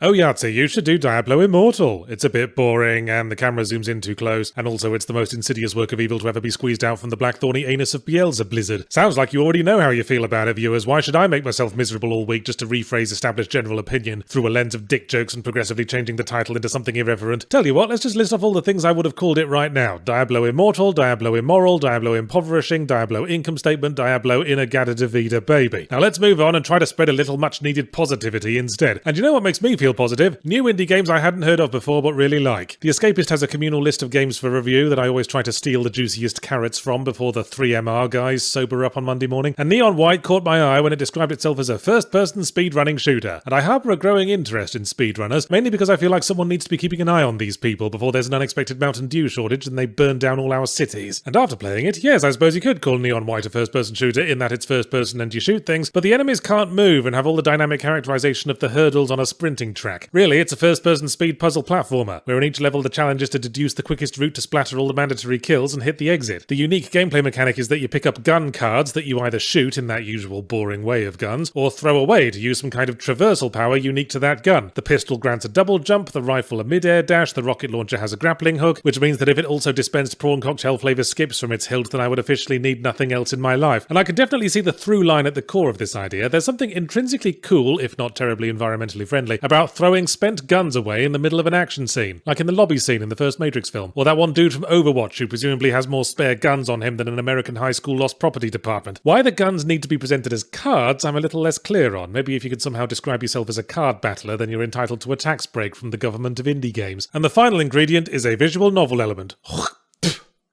Oh Yahtzee, you should do Diablo Immortal. It's a bit boring, and the camera zooms in too close, and also it's the most insidious work of evil to ever be squeezed out from the black thorny anus of Beelzebub Blizzard. Sounds like you already know how you feel about it, viewers. Why should I make myself miserable all week just to rephrase established general opinion through a lens of dick jokes and progressively changing the title into something irreverent? Tell you what, let's just list off all the things I would have called it right now. Diablo Immortal, Diablo Immoral, Diablo Impoverishing, Diablo Income Statement, Diablo Inagada Davida Baby. Now let's move on and try to spread a little much needed positivity instead. And you know what makes me feel positive? New indie games I hadn't heard of before but really like. The Escapist has a communal list of games for review that I always try to steal the juiciest carrots from before the 3MR guys sober up on Monday morning. And Neon White caught my eye when it described itself as a first-person speedrunning shooter. And I harbour a growing interest in speedrunners, mainly because I feel like someone needs to be keeping an eye on these people before there's an unexpected Mountain Dew shortage and they burn down all our cities. And after playing it, yes, I suppose you could call Neon White a first-person shooter in that it's first-person and you shoot things, but the enemies can't move and have all the dynamic characterization of the hurdles on a sprinting track. Really, it's a first-person speed puzzle platformer, where in each level the challenge is to deduce the quickest route to splatter all the mandatory kills and hit the exit. The unique gameplay mechanic is that you pick up gun cards that you either shoot in that usual boring way of guns, or throw away to use some kind of traversal power unique to that gun. The pistol grants a double jump, the rifle a mid-air dash, the rocket launcher has a grappling hook, which means that if it also dispensed prawn cocktail flavour skips from its hilt, then I would officially need nothing else in my life. And I can definitely see the through line at the core of this idea. There's something intrinsically cool, if not terribly environmentally friendly, about throwing spent guns away in the middle of an action scene, like in the lobby scene in the first Matrix film, or that one dude from Overwatch who presumably has more spare guns on him than an American high school lost property department. Why the guns need to be presented as cards, I'm a little less clear on. Maybe if you could somehow describe yourself as a card battler, then you're entitled to a tax break from the government of indie games. And the final ingredient is a visual novel element.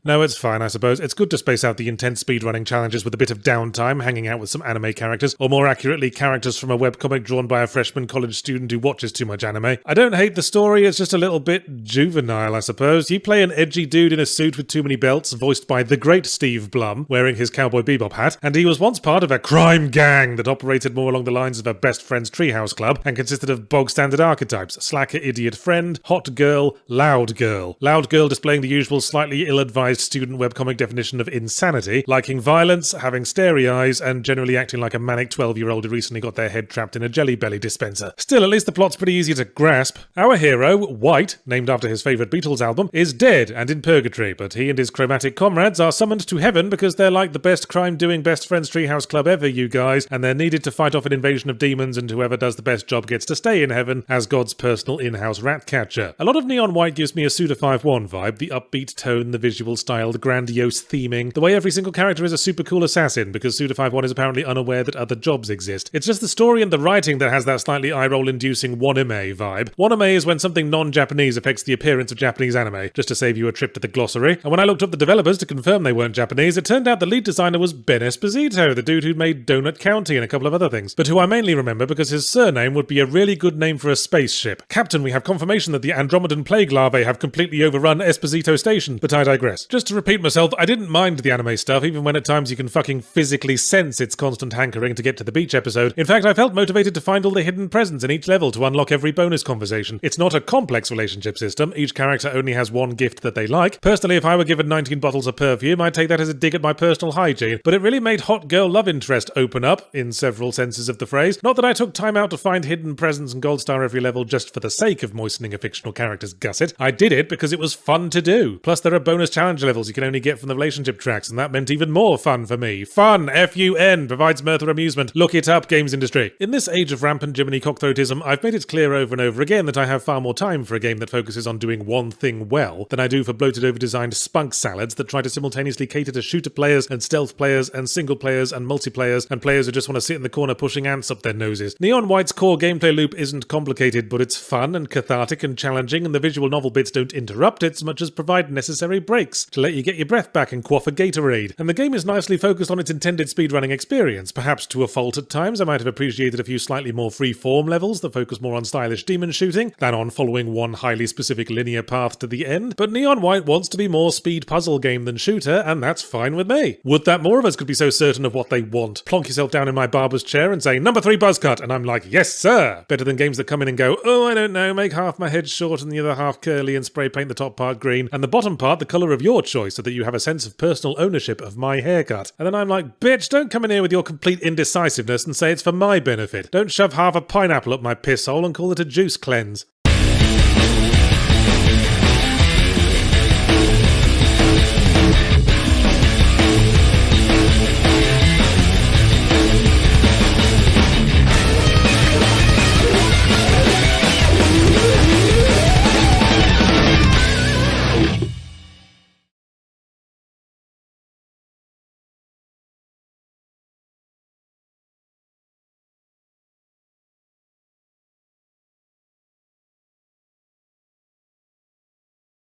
No, it's fine, I suppose. It's good to space out the intense speedrunning challenges with a bit of downtime, hanging out with some anime characters, or more accurately, characters from a webcomic drawn by a freshman college student who watches too much anime. I don't hate the story, it's just a little bit juvenile, I suppose. You play an edgy dude in a suit with too many belts, voiced by the great Steve Blum, wearing his Cowboy Bebop hat, and he was once part of a crime gang that operated more along the lines of a best friend's treehouse club, and consisted of bog-standard archetypes: slacker idiot friend, hot girl, loud girl. Loud girl displaying the usual slightly ill-advised student webcomic definition of insanity, liking violence, having starey eyes, and generally acting like a manic 12-year-old who recently got their head trapped in a Jelly Belly dispenser. Still, at least the plot's pretty easy to grasp. Our hero, White, named after his favourite Beatles album, is dead and in purgatory, but he and his chromatic comrades are summoned to heaven because they're like the best crime-doing best friends treehouse club ever, you guys, and they're needed to fight off an invasion of demons, and whoever does the best job gets to stay in heaven as God's personal in-house rat catcher. A lot of Neon White gives me a Suda 5-1 vibe, the upbeat tone, the visual style, the grandiose theming, the way every single character is a super cool assassin because Suda 5-1 is apparently unaware that other jobs exist. It's just the story and the writing that has that slightly eye-roll inducing wanime vibe. Wanime is when something non-Japanese affects the appearance of Japanese anime, just to save you a trip to the glossary. And when I looked up the developers to confirm they weren't Japanese, it turned out the lead designer was Ben Esposito, the dude who made Donut County and a couple of other things, but who I mainly remember because his surname would be a really good name for a spaceship. Captain, we have confirmation that the Andromedan plague larvae have completely overrun Esposito Station, but I digress. Just to repeat myself, I didn't mind the anime stuff, even when at times you can fucking physically sense its constant hankering to get to the beach episode. In fact, I felt motivated to find all the hidden presents in each level to unlock every bonus conversation. It's not a complex relationship system, each character only has one gift that they like. Personally, if I were given 19 bottles of perfume, I'd take that as a dig at my personal hygiene, but it really made hot girl love interest open up, in several senses of the phrase. Not that I took time out to find hidden presents and gold star every level just for the sake of moistening a fictional character's gusset. I did it because it was fun to do. Plus, there are bonus challenge levels you can only get from the relationship tracks, and that meant even more fun for me. Fun, F-U-N, provides mirth or amusement. Look it up, games industry. In this age of rampant Jiminy cockthroatism, I've made it clear over and over again that I have far more time for a game that focuses on doing one thing well than I do for bloated over-designed spunk salads that try to simultaneously cater to shooter players and stealth players and single players and multiplayers and players who just want to sit in the corner pushing ants up their noses. Neon White's core gameplay loop isn't complicated, but it's fun and cathartic and challenging, and the visual novel bits don't interrupt it so much as provide necessary breaks to let you get your breath back and quaff a Gatorade. And the game is nicely focused on its intended speedrunning experience, perhaps to a fault at times. I might have appreciated a few slightly more free-form levels that focus more on stylish demon shooting than on following one highly specific linear path to the end, but Neon White wants to be more speed puzzle game than shooter, and that's fine with me. Would that more of us could be so certain of what they want? Plonk yourself down in my barber's chair and say, "Number 3 buzz cut," and I'm like, "Yes, sir!" Better than games that come in and go, "Oh, I don't know, make half my head short and the other half curly and spray paint the top part green, and the bottom part the colour of your your choice so that you have a sense of personal ownership of my haircut. And then I'm like, bitch, don't come in here with your complete indecisiveness and say it's for my benefit. Don't shove half a pineapple up my piss hole and call it a juice cleanse.